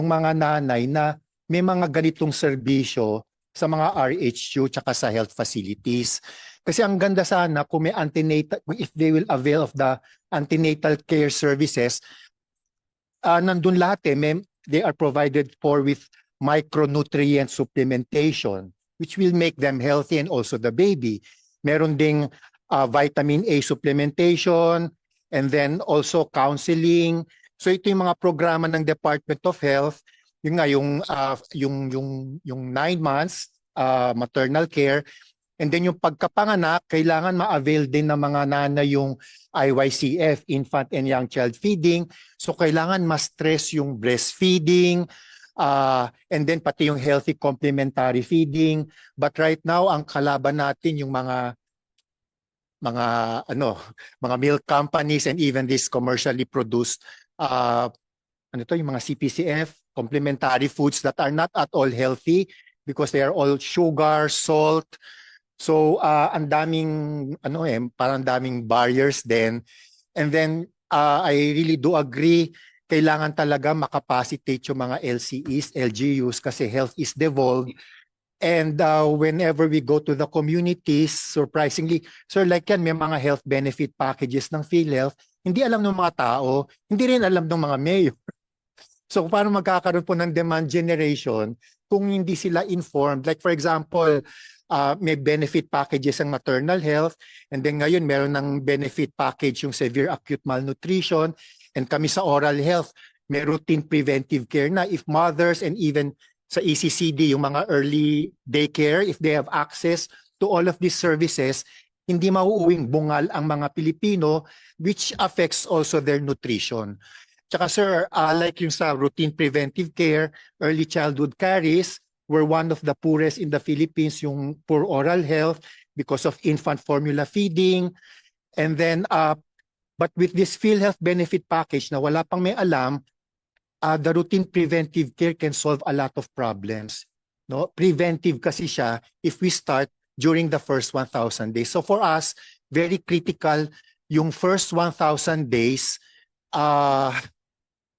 mga nanay na may mga ganitong serbisyo sa mga RHU tsaka sa health facilities. Kasi ang ganda sana kung may antenatal, if they will avail of the antenatal care services, nandun lahat they are provided for with micronutrient supplementation, which will make them healthy and also the baby. Meron ding vitamin A supplementation, and then also counseling. So ito yung mga programa ng Department of Health, yung nga yung 9 months maternal care, and then yung pagkapanganak kailangan ma-avail din ng mga nanay yung IYCF, infant and young child feeding. So kailangan ma-stress yung breastfeeding, and then pati yung healthy complementary feeding. But right now ang kalaban natin yung mga milk companies and even this commercially produced yung mga CPCF, complementary foods that are not at all healthy because they are all sugar, salt. So ang daming parang daming barriers din. And then I really do agree, kailangan talaga makapacitate yung mga LCEs, LGUs kasi health is devolved. And whenever we go to the communities, surprisingly, sir, like yan, may mga health benefit packages ng PhilHealth, hindi alam ng mga tao, hindi rin alam ng mga mayor. So paano magkakaroon po ng demand generation kung hindi sila informed? Like for example, may benefit packages ang maternal health, and then ngayon meron ng benefit package yung severe acute malnutrition, and kami sa oral health, may routine preventive care na if mothers and even sa ECCD, yung mga early daycare, if they have access to all of these services, hindi mauuwing bungal ang mga Pilipino, which affects also their nutrition. Tsaka sir, like yung sa routine preventive care, early childhood caries, we're one of the poorest in the Philippines, yung poor oral health because of infant formula feeding. And then, but with this PhilHealth benefit package na wala pang may alam, the routine preventive care can solve a lot of problems. No? Preventive kasi siya if we start during the first 1,000 days. So for us, very critical yung first 1,000 days,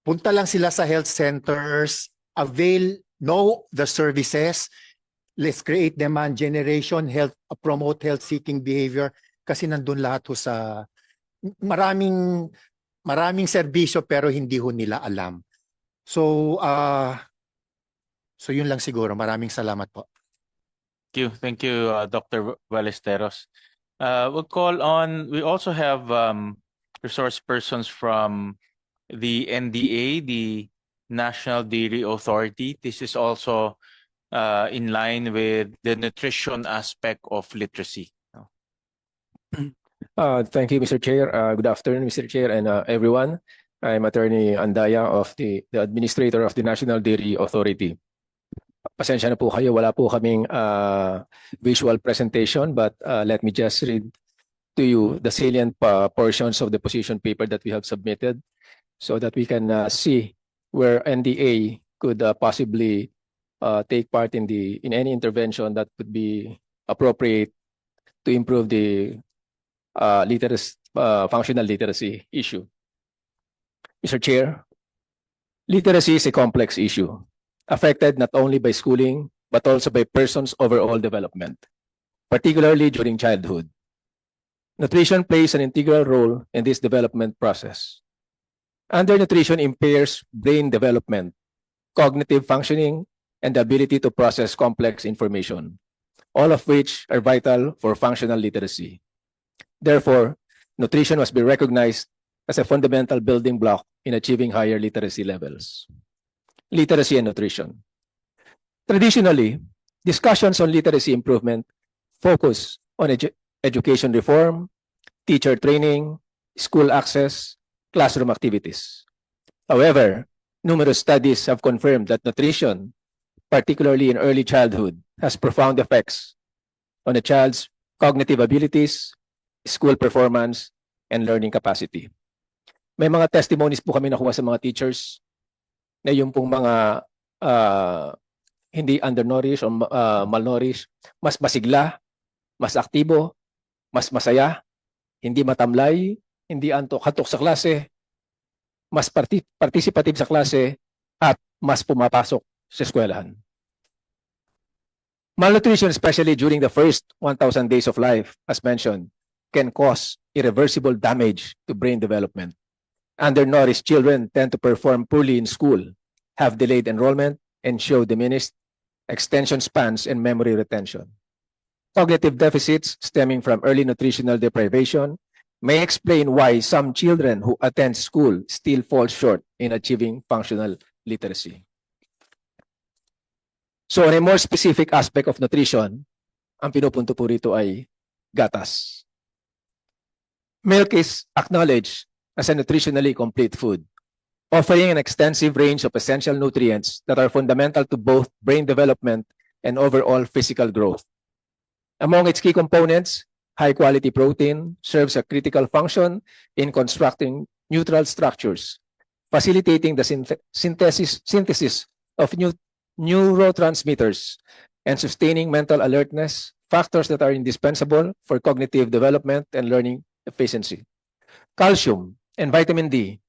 punta lang sila sa health centers, know the services, let's create demand generation, promote health-seeking behavior, kasi nandun lahat ho sa maraming serbisyo pero hindi ho nila alam. So yun lang siguro. Maraming salamat po. Thank you, Dr. Ballesteros. We also have resource persons from the NDA, the National Dairy Authority. This is also in line with the nutrition aspect of literacy. Thank you, Mr. Chair. Good afternoon, Mr. Chair, and everyone. I'm Attorney Andaya of the Administrator of the National Dairy Authority. Pasensya na po kayo, wala po kaming visual presentation, but let me just read to you the salient portions of the position paper that we have submitted so that we can see where NDA could possibly take part in any intervention that could be appropriate to improve the functional literacy issue. Mr. Chair, literacy is a complex issue, affected not only by schooling, but also by persons' overall development, particularly during childhood. Nutrition plays an integral role in this development process. Undernutrition impairs brain development, cognitive functioning, and the ability to process complex information, all of which are vital for functional literacy. Therefore, nutrition must be recognized as a fundamental building block in achieving higher literacy levels. Literacy and nutrition. Traditionally, discussions on literacy improvement focus on education reform, teacher training, school access, classroom activities. However, numerous studies have confirmed that nutrition, particularly in early childhood, has profound effects on a child's cognitive abilities, school performance, and learning capacity. May mga testimonies po kami nakuha sa mga teachers na yung pong mga hindi undernourished o malnourished, mas masigla, mas aktibo, mas masaya, hindi matamlay, hindi katok sa klase, mas participative sa klase, at mas pumapasok sa eskwelahan. Malnutrition, especially during the first 1,000 days of life, as mentioned, can cause irreversible damage to brain development. Undernourished children tend to perform poorly in school, have delayed enrollment, and show diminished extension spans and memory retention. Cognitive deficits stemming from early nutritional deprivation may explain why some children who attend school still fall short in achieving functional literacy. So on a more specific aspect of nutrition, ang pinupunto po rito ay gatas. Milk is acknowledged as a nutritionally complete food, offering an extensive range of essential nutrients that are fundamental to both brain development and overall physical growth. Among its key components, high-quality protein serves a critical function in constructing neutral structures, facilitating the synthesis of neurotransmitters and sustaining mental alertness, factors that are indispensable for cognitive development and learning efficiency. Calcium and vitamin D,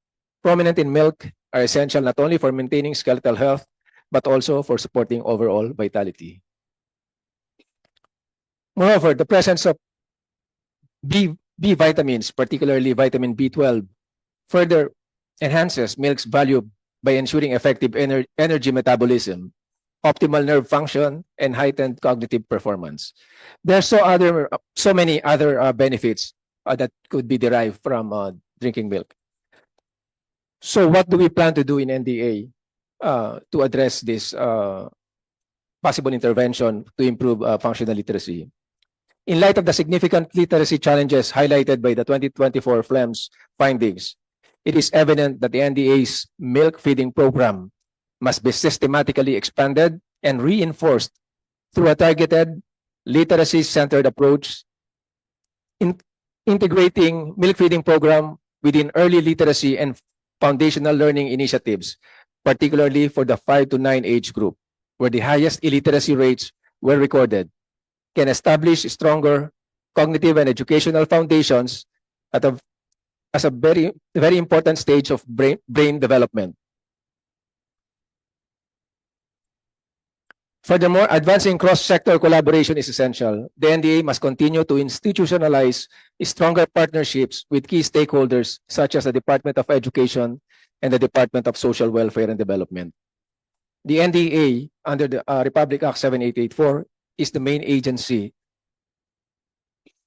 prominent in milk, are essential not only for maintaining skeletal health, but also for supporting overall vitality. Moreover, the presence of B vitamins, particularly vitamin B12, further enhances milk's value by ensuring effective energy metabolism, optimal nerve function, and heightened cognitive performance. There are so many other benefits that could be derived from drinking milk. So what do we plan to do in NDA to address this possible intervention to improve functional literacy? In light of the significant literacy challenges highlighted by the 2024 FLEMS findings, it is evident that the NDA's milk feeding program must be systematically expanded and reinforced through a targeted, literacy-centered approach, integrating milk feeding program within early literacy and foundational learning initiatives, particularly for the 5 to 9 age group, where the highest illiteracy rates were recorded, can establish stronger cognitive and educational foundations as a very important stage of brain development. Furthermore, advancing cross-sector collaboration is essential. The NDA must continue to institutionalize stronger partnerships with key stakeholders such as the Department of Education and the Department of Social Welfare and Development. The NDA, under the Republic Act 7884, is the main agency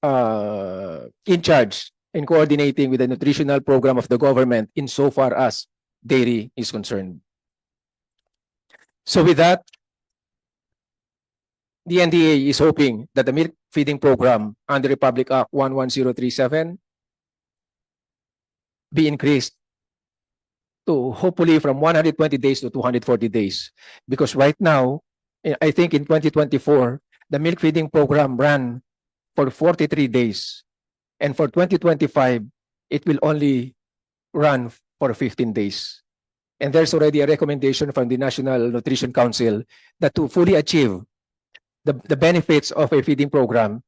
in charge in coordinating with the nutritional program of the government insofar as dairy is concerned. So with that, the NDA is hoping that the milk feeding program under Republic Act 11037 be increased to hopefully from 120 days to 240 days. Because right now, I think in 2024, the milk feeding program ran for 43 days. And for 2025, it will only run for 15 days. And there's already a recommendation from the National Nutrition Council that to fully achieve the benefits of a feeding program,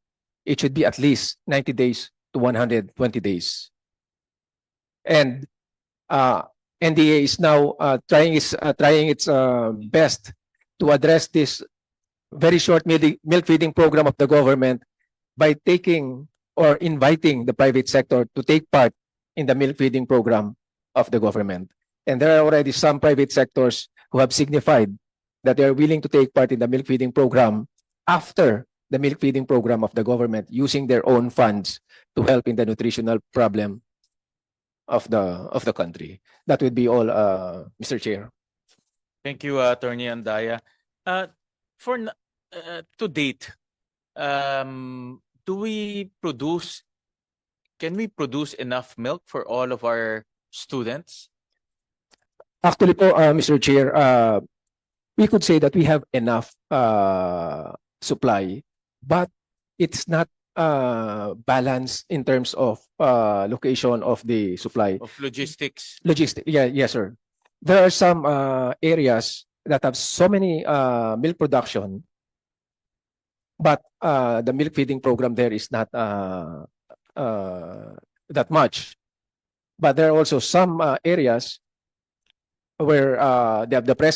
it should be at least 90 days to 120 days. And NDA is now trying its best to address this very short milk feeding program of the government by taking or inviting the private sector to take part in the milk feeding program of the government. And there are already some private sectors who have signified that they are willing to take part in the milk feeding program after the milk feeding program of the government, using their own funds to help in the nutritional problem of the country. That would be all, Mr. Chair. Thank you, Attorney Andaya. To date, can we produce enough milk for all of our students? Actually po, Mr. Chair, we could say that we have enough supply, but it's not balanced in terms of location of the supply. Of logistics? Yes, sir. There are some areas that have so many milk production, but the milk feeding program there is not that much. But there are also some areas where they have the presence